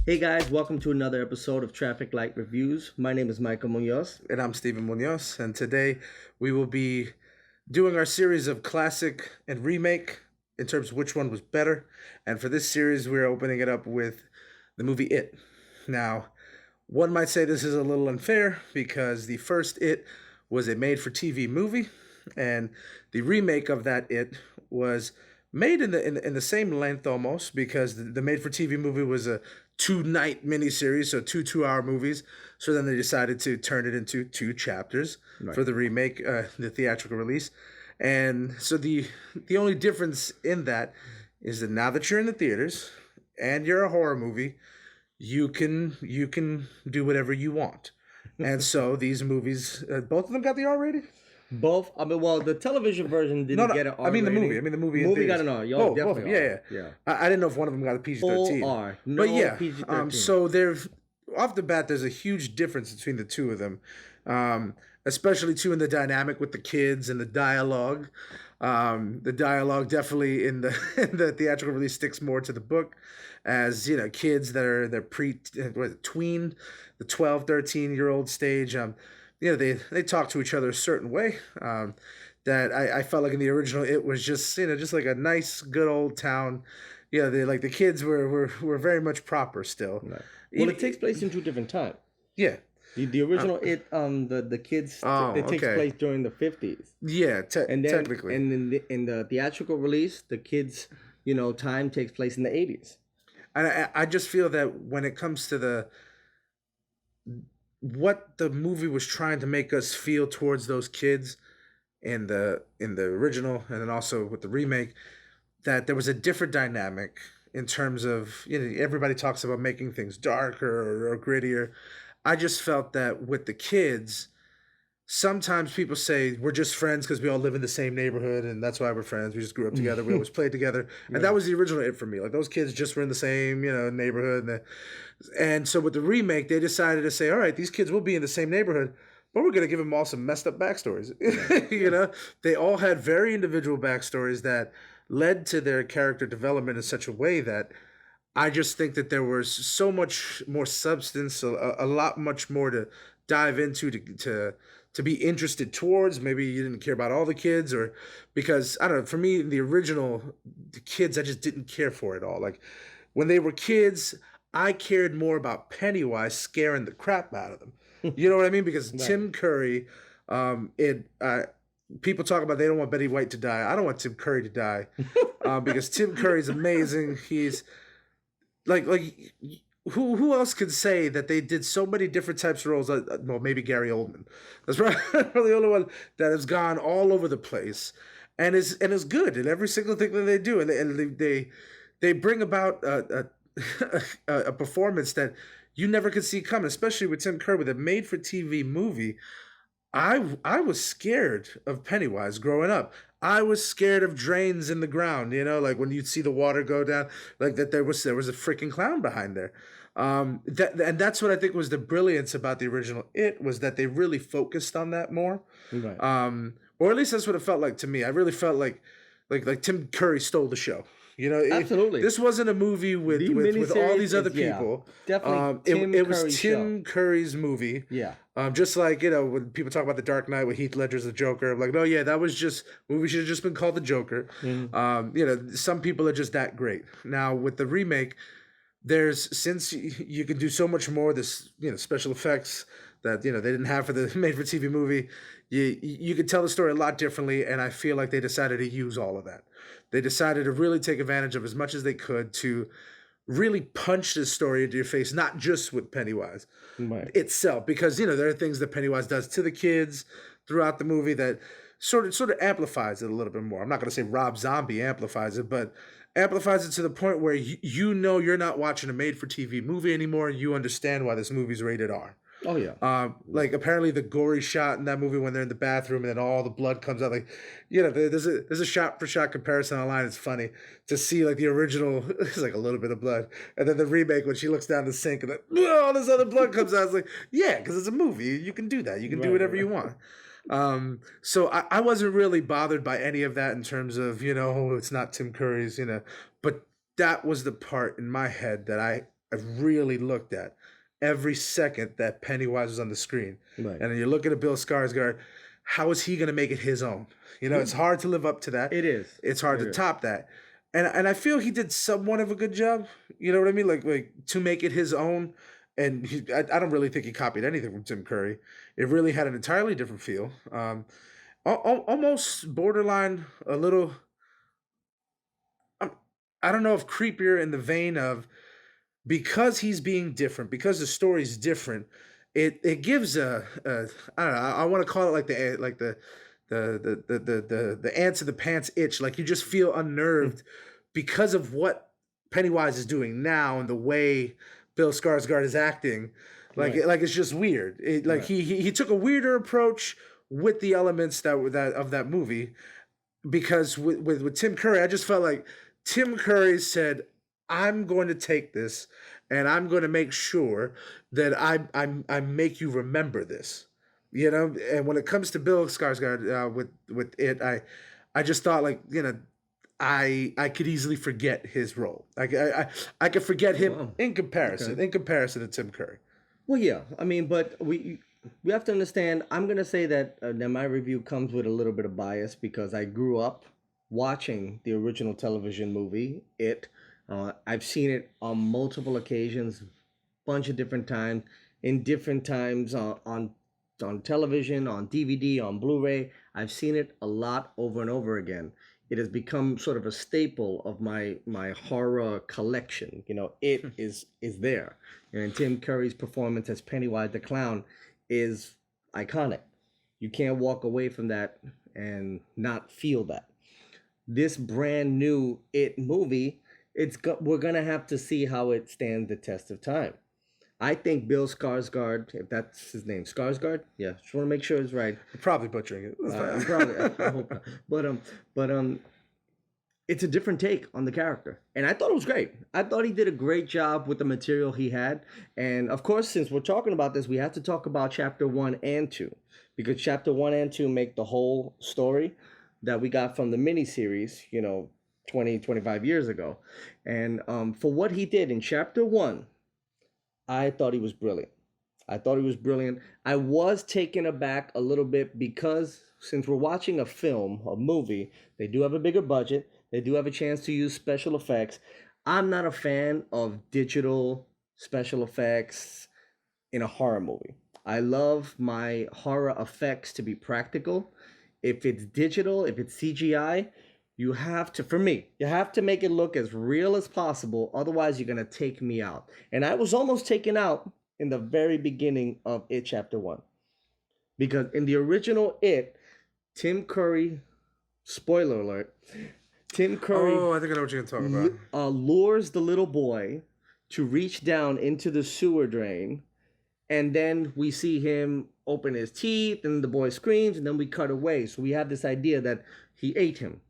Hey guys, welcome to another episode of Traffic Light Reviews. My name is Michael Munoz. And I'm Steven Munoz, and today we will be doing our series of classic and remake in terms of which one was better. And for this series, we're opening it up with the movie It. Now, one might say this is a little unfair because the first It was a made-for-TV movie, and the remake of that It was made in the same length almost, because the made-for-TV movie was a two-night miniseries, so two-hour movies. So then they decided to turn it into two chapters for the remake, the theatrical release. And so the only difference in that is that now that you're in the theaters and you're a horror movie, you can do whatever you want. And so these movies, both of them got the R rating? Both. Well, the television version didn't get an R I mean rating. the movie. Movie got an R. Yo, definitely. Yeah. I didn't know if one of them got a PG-13. Full R. No But yeah, PG-13. so off the bat, there's a huge difference between the two of them, especially too in the dynamic with the kids and the dialogue. The dialogue definitely in the the theatrical release sticks more to the book, as kids that are tween, the 12, 13-year-old stage. They talk to each other a certain way. That I felt like in the original, it was just like a nice, good old town. The kids were very much proper still. Right. Well, it takes place in two different times. Yeah. The original the kids it takes place during the 50s. Yeah, technically. And in the theatrical release, the kids time takes place in the 80s. And I just feel that when it comes to what the movie was trying to make us feel towards those kids in the original, and then also with the remake, that there was a different dynamic in terms of everybody talks about making things darker or grittier. I just felt that with the kids, sometimes people say we're just friends because we all live in the same neighborhood and that's why we're friends. We just grew up together. We always played together. And that was the original It for me. Like, those kids just were in the same, neighborhood. And so with the remake, they decided to say, all right, these kids will be in the same neighborhood, but we're going to give them all some messed up backstories. They all had very individual backstories that led to their character development in such a way that I just think that there was so much more substance, a lot much more to dive into, to be interested towards. Maybe you didn't care about all the kids, or because, I don't know, for me, the original, the kids, I just didn't care for it all. Like, when they were kids, I cared more about Pennywise scaring the crap out of them. You know what I mean? Because right. Tim Curry, people talk about they don't want Betty White to die. I don't want Tim Curry to die, because Tim Curry's amazing. He's like who else could say that they did so many different types of roles? Well, maybe Gary Oldman. That's probably the only one that has gone all over the place and is good in every single thing that they do. And they bring about a performance that you never could see coming, especially with Tim Curry with a made-for-TV movie. I was scared of Pennywise growing up. I was scared of drains in the ground, like when you'd see the water go down, like that there was a freaking clown behind there. And that's what I think was the brilliance about the original It, was that they really focused on that more. Right. Or at least that's what it felt like to me. I really felt like Tim Curry stole the show. Absolutely. This wasn't a movie with all these other people. Definitely, it was Tim Curry's movie. Yeah. Just like when people talk about The Dark Knight with Heath Ledger's the Joker, I'm like, no, yeah, that was just movie should have just been called The Joker. Mm-hmm. Some people are just that great. Now with the remake, since you can do so much more, this special effects that they didn't have for the made-for-TV movie, you could tell the story a lot differently, and I feel like they decided to use all of that. They decided to really take advantage of as much as they could to really punch this story into your face, not just with Pennywise itself, because there are things that Pennywise does to the kids throughout the movie that sort of amplifies it a little bit more. I'm not going to say Rob Zombie amplifies it, but amplifies it to the point where you're not watching a made-for-TV movie anymore. You understand why this movie's rated R. Oh yeah. Like apparently the gory shot in that movie when they're in the bathroom and then all the blood comes out, there's a shot for shot comparison online. It's funny to see like the original is like a little bit of blood, and then the remake when she looks down the sink and then all this other blood comes out. It's like, yeah, because it's a movie. You can do that. You can do whatever you want. So I wasn't really bothered by any of that in terms of, it's not Tim Curry's, but that was the part in my head that I really looked at every second that Pennywise was on the screen. Right. And then you're looking at Bill Skarsgård. How is he going to make it his own? You know, Yeah. it's hard to live up to that. It is. It's hard It to is. top that. And I feel he did somewhat of a good job. You know what I mean? Like to make it his own. And I don't really think he copied anything from Tim Curry. It really had an entirely different feel. Almost borderline a little. I don't know if creepier in the vein of, because he's being different, because the story's different, it gives a I don't know, I want to call it like the ants in the pants itch. Like you just feel unnerved because of what Pennywise is doing now and the way Bill Skarsgård is acting. Like Right. like it's just weird. Like Right. he took a weirder approach with the elements that were that of that movie, because with Tim Curry, I just felt like Tim Curry said, "I'm going to take this, and I'm going to make sure that I make you remember this." You know, and when it comes to Bill Skarsgård with it, I just thought, like, you know, I could easily forget his role. I could forget him Wow. in comparison Okay. to Tim Curry. Well, yeah. I mean, but we have to understand. I'm gonna say that my review comes with a little bit of bias because I grew up watching the original television movie. I've seen it on multiple occasions, bunch of different times, in different times on television, on DVD, on Blu-ray. I've seen it a lot over and over again. It has become sort of a staple of my horror collection. You know, it is there. And Tim Curry's performance as Pennywise the Clown is iconic. You can't walk away from that and not feel that. This brand new It movie, we're gonna have to see how it stands the test of time. I think Bill Skarsgård, if that's his name, Skarsgård, yeah, just want to make sure it's right. I'm probably butchering it. That's I'm fine. probably, I hope not. But it's a different take on the character, and I thought it was great. I thought he did a great job with the material he had, and of course, since we're talking about this, we have to talk about chapter 1 and 2, because chapter 1 and 2 make the whole story that we got from the miniseries, 20, 25 years ago, and for what he did in chapter 1, I thought he was brilliant. I thought he was brilliant. I was taken aback a little bit because since we're watching a film, a movie, they do have a bigger budget. They do have a chance to use special effects. I'm not a fan of digital special effects in a horror movie. I love my horror effects to be practical. If it's digital, if it's CGI, for me, you have to make it look as real as possible. Otherwise, you're going to take me out. And I was almost taken out in the very beginning of It Chapter 1. Because in the original It, Tim Curry, spoiler alert, Tim Curry Oh, I think I know what you're gonna talk about. lures the little boy to reach down into the sewer drain. And then we see him open his teeth, and the boy screams, and then we cut away. So we have this idea that he ate him.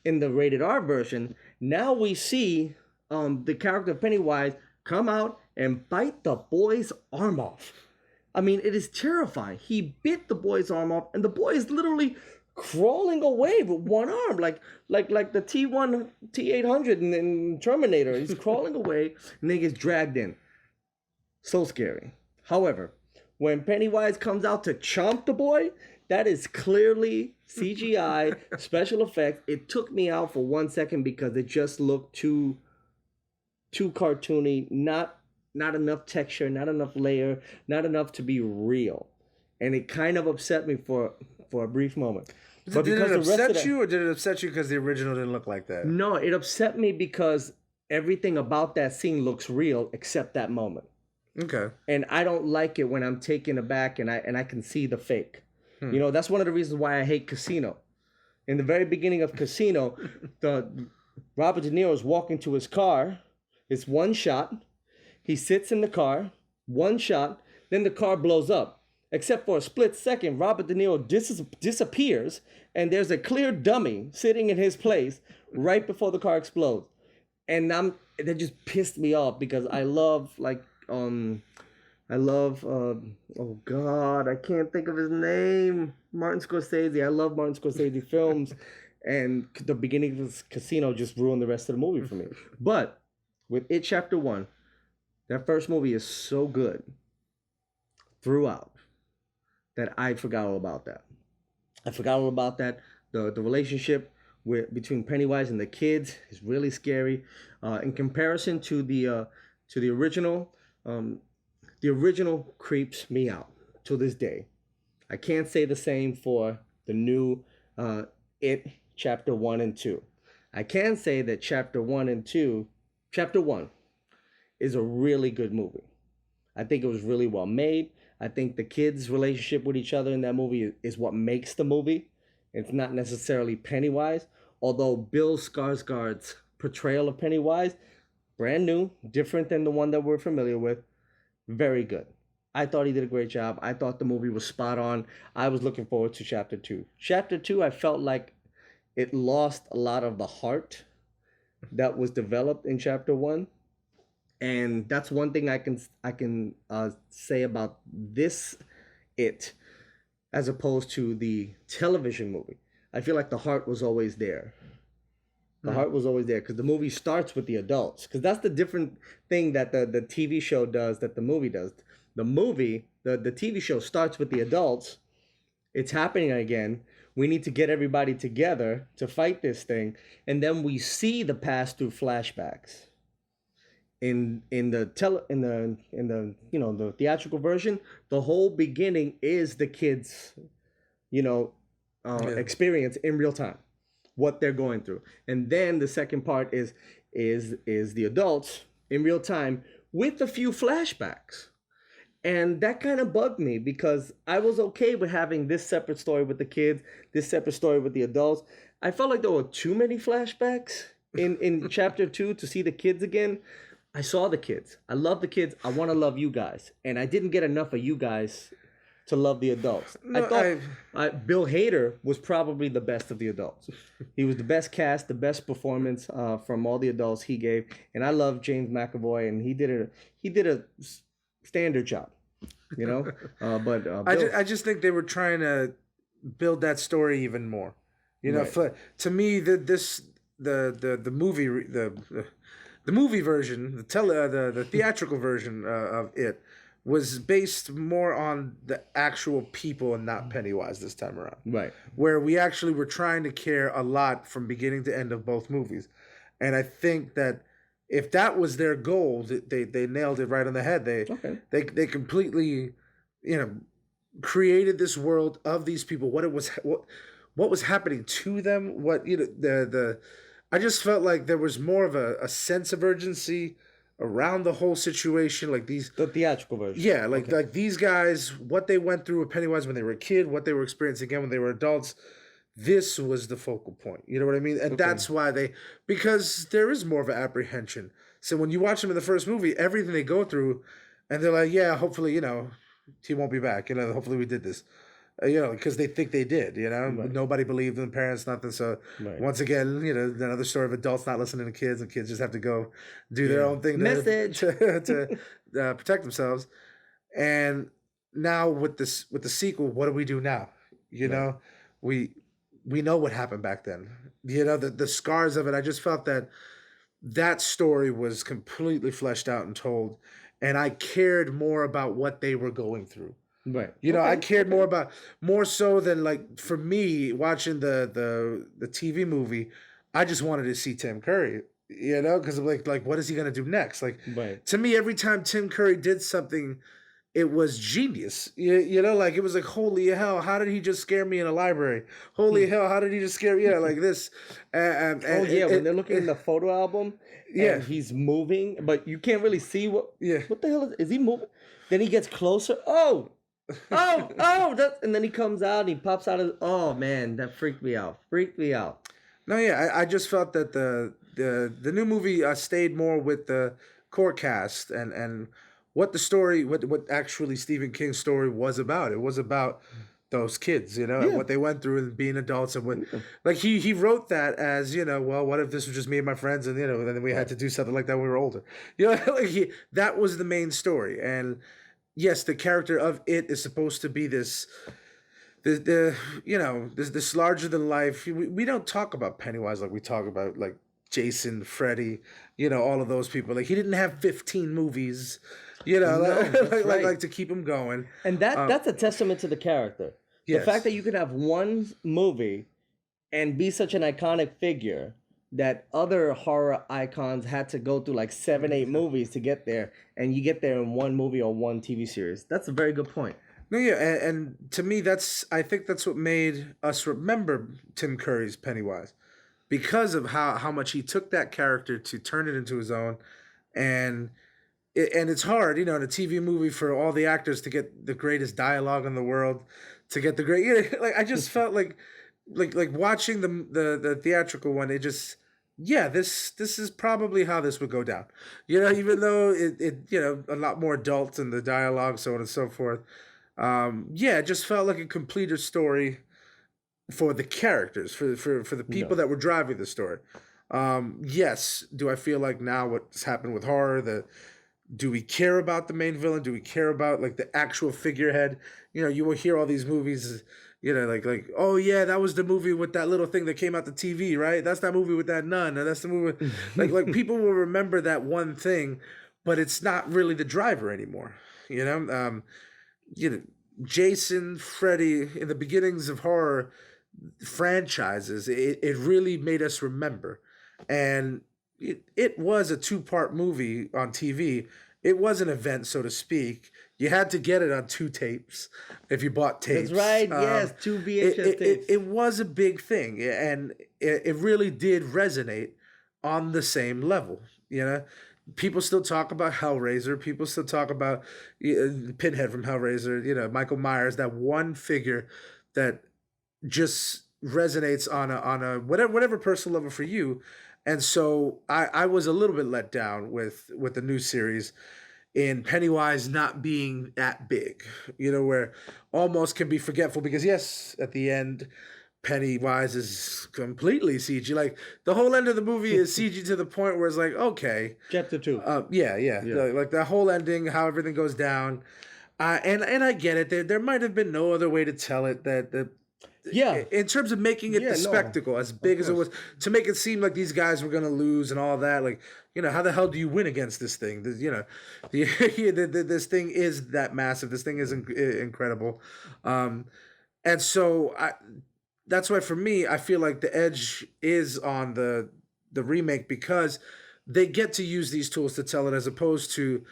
In the rated R version, now we see the character of Pennywise come out and bite the boy's arm off. I mean, it is terrifying. He bit the boy's arm off, and the boy is literally crawling away with one arm, like the T800 in Terminator. He's crawling away, and then he gets dragged in. So scary. However, when Pennywise comes out to chomp the boy, that is clearly CGI, special effects. It took me out for 1 second because it just looked too cartoony, not enough texture, not enough layer, not enough to be real. And it kind of upset me for a brief moment. But did it upset you, or did it upset you because the original didn't look like that? No, it upset me because everything about that scene looks real except that moment. Okay. And I don't like it when I'm taken aback and I can see the fake. That's one of the reasons why I hate Casino. In the very beginning of Casino, Robert De Niro is walking to his car. It's one shot. He sits in the car, one shot, then the car blows up. Except for a split second, Robert De Niro disappears, and there's a clear dummy sitting in his place right before the car explodes. And that just pissed me off because I love oh God, I can't think of his name. Martin Scorsese. I love Martin Scorsese films, and the beginning of this Casino just ruined the rest of the movie for me. But with It Chapter 1, That first movie is so good throughout that I forgot all about that. I forgot all about that. The relationship between Pennywise and the kids is really scary. In comparison to um, the original creeps me out to this day. I can't say the same for the new It Chapter 1 and 2. I can say that Chapter 1 is a really good movie. I think it was really well made. I think the kids' relationship with each other in that movie is what makes the movie. It's not necessarily Pennywise, although Bill Skarsgård's portrayal of Pennywise, brand new, different than the one that we're familiar with, very good. I thought he did a great job. I thought the movie was spot on. I was looking forward to Chapter 2. Chapter 2, I felt like it lost a lot of the heart that was developed in Chapter 1. And that's one thing I can say about this It as opposed to the television movie. I feel like the heart was always there. The heart was always there because the movie starts with the adults. Because that's the different thing that the TV show does that the movie does. The TV show starts with the adults. It's happening again. We need to get everybody together to fight this thing. And then we see the past through flashbacks. In the the theatrical version, the whole beginning is the kids, experience in real time, what they're going through, and then the second part is the adults in real time with a few flashbacks, and that kind of bugged me because I was okay with having this separate story with the kids, this separate story with the adults. I felt like there were too many flashbacks in Chapter 2 to see the kids again. I saw the kids. I love the kids. I want to love you guys. And I didn't get enough of you guys to love the adults. No, I thought Bill Hader was probably the best of the adults. He was the best cast, the best performance from all the adults he gave. And I love James McAvoy, and he did a standard job, But I just think they were trying to build that story even more. Right. To me, the movie version, the theatrical version of it, was based more on the actual people and not Pennywise this time around. Right. Where we actually were trying to care a lot from beginning to end of both movies. And I think that if that was their goal, they nailed it right on the head. They completely, created this world of these people. What was happening to them? I just felt like there was more of a sense of urgency around the whole situation. Like the theatrical version. Yeah, like these guys, what they went through with Pennywise when they were a kid, what they were experiencing again when they were adults. This was the focal point. You know what I mean? And that's why because there is more of an apprehension. So when you watch them in the first movie, everything they go through, and they're like, yeah, hopefully, he won't be back. Hopefully we did this. Because they think they did, Right. Nobody believed in the parents, nothing. So Right. once again, another story of adults not listening to kids, and kids just have to go do their own thing to protect themselves. And now with the sequel, what do we do now? We know what happened back then. The scars of it. I just felt that story was completely fleshed out and told, and I cared more about what they were going through. Right. I cared more so than, like, for me watching the TV movie. I just wanted to see Tim Curry, because I'm like, what is he gonna do next? Like, Right. to me, every time Tim Curry did something, it was genius. Like, it was like, holy hell, how did he just scare me in a library? Holy hell, how did he just scare me? Like this. When they're looking in the photo album, Yeah. and he's moving, but you can't really see what. Yeah. What the hell is he moving? Then he gets closer. And then he comes out and he pops out of. Oh man, that freaked me out. No, yeah, I just felt that the new movie stayed more with the core cast and what the story, what actually Stephen King's story was about. It was about those kids, and what they went through and being adults, and like he wrote that as, well, what if this was just me and my friends, and and then we had to do something like that when we were older, like that was the main story. And yes, the character of it is supposed to be this larger than life. We don't talk about Pennywise like we talk about, like, Jason, Freddy, all of those people. Like he didn't have 15 movies, No, that's like right. to keep him going. And that's a testament to the character. The fact Yes. that you can have one movie and be such an iconic figure that other horror icons had to go through like 7, 8 movies to get there, and you get there in one movie or one TV series. That's a very good point. No, yeah, and to me, I think that's what made us remember Tim Curry's Pennywise, because of how much he took that character to turn it into his own, and and it's hard, in a TV movie for all the actors to get the greatest dialogue in the world, to get the great, like I just felt like watching the theatrical one, it just. Yeah, this is probably how this would go down. Even though it a lot more adult in the dialogue, so on and so forth. Yeah, it just felt like a completer story for the characters, for the people No. that were driving the story. Yes, do I feel like now what's happened with horror, do we care about the main villain? Do we care about like the actual figurehead? You will hear all these movies, like oh yeah, that was the movie with that little thing that came out the TV, right? That's that movie with that nun, and that's the movie. Like people will remember that one thing, but it's not really the driver anymore. You know, Jason, Freddy, in the beginnings of horror franchises, it really made us remember. And it was a two-part movie on TV. It was an event, so to speak. You had to get it on two tapes if you bought That's tapes. right. Yes, two It, VHS it, it, tapes. it was a big thing, and it really did resonate on the same level. People still talk about Hellraiser. People still talk about Pinhead from Hellraiser. Michael Myers. That one figure that just resonates on a whatever personal level for you. And so I was a little bit let down with the new series in Pennywise not being that big. Where almost can be forgetful, because yes, at the end Pennywise is completely CG. Like the whole end of the movie is CG to the point where it's like, okay, Chapter 2. yeah, yeah, Yeah. like the whole ending, how everything goes down, and I get it. There might have been no other way to tell it, that Yeah. in terms of making it Yeah, the no. spectacle as Of big as it course. was, to make it seem like these guys were gonna lose and all that. Like, how the hell do you win against this thing? This thing is that massive. This thing is incredible. Um, and so that's why for me, I feel like the edge is on the remake, because they get to use these tools to tell it, as opposed to,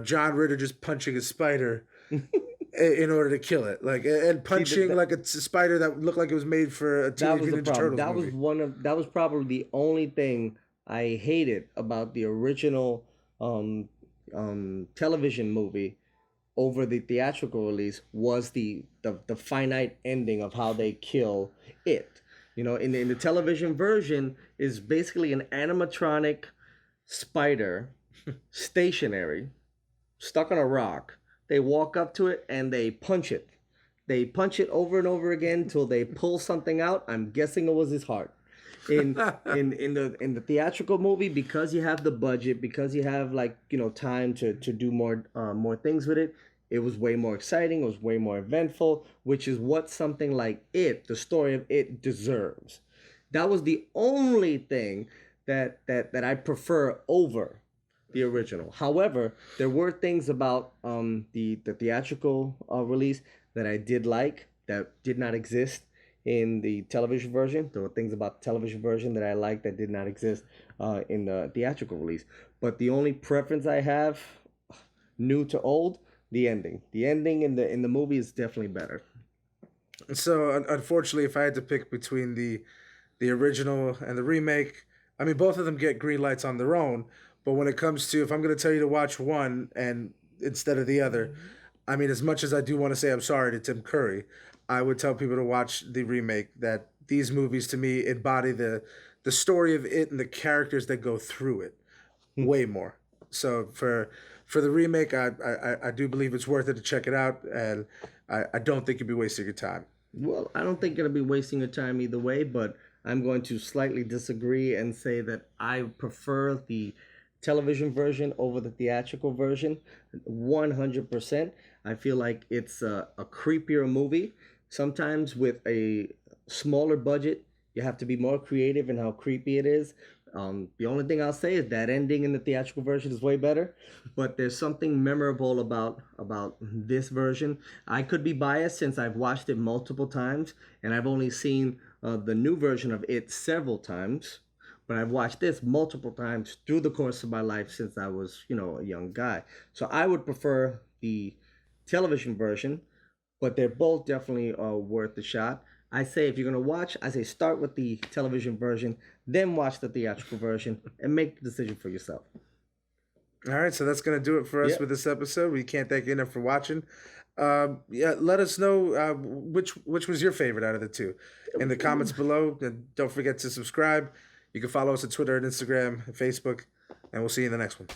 John Ritter just punching a spider in order to kill it, like, and See punching like a spider that looked like it was made for a that Teenage was the Mutant Ninja problem. Turtles movie. That was probably the only thing I hated about the original television movie over the theatrical release, was the finite ending of how they kill it. In the television version is basically an animatronic spider, stationary, stuck on a rock. They walk up to it and they punch it. They punch it over and over again till they pull something out. I'm guessing it was his heart. In the theatrical movie, because you have the budget, because you have like time to do more things with it, it was way more exciting. It was way more eventful, which is what something like the story of it deserves. That was the only thing that I prefer over the original. However, there were things about the theatrical release that I did like that did not exist in the television version. There were things about the television version that I liked that did not exist in the theatrical release. But the only preference I have, new to old, the ending. The ending in the movie is definitely better. So unfortunately, if I had to pick between the original and the remake, I mean, both of them get green lights on their own. But when it comes to, if I'm going to tell you to watch one and instead of the other, I mean, as much as I do want to say I'm sorry to Tim Curry, I would tell people to watch the remake. That these movies to me embody the story of it and the characters that go through it way more. So for the remake, I do believe it's worth it to check it out, and I don't think you'd be wasting your time. Well, I don't think it'll be wasting your time either way, but I'm going to slightly disagree and say that I prefer the television version over the theatrical version 100%. I feel like it's a creepier movie. Sometimes with a smaller budget, you have to be more creative in how creepy it is. The only thing I'll say is that ending in the theatrical version is way better, but there's something memorable about this version. I could be biased since I've watched it multiple times, and I've only seen the new version of it several times. But I've watched this multiple times through the course of my life since I was, a young guy. So I would prefer the television version, but they're both definitely worth the shot. I say if you're gonna watch, I say start with the television version, then watch the theatrical version, and make the decision for yourself. All right, so that's gonna do it for us Yeah. with this episode. We can't thank you enough for watching. Yeah, let us know which was your favorite out of the two in the comments below. And don't forget to subscribe. You can follow us on Twitter and Instagram and Facebook, and we'll see you in the next one.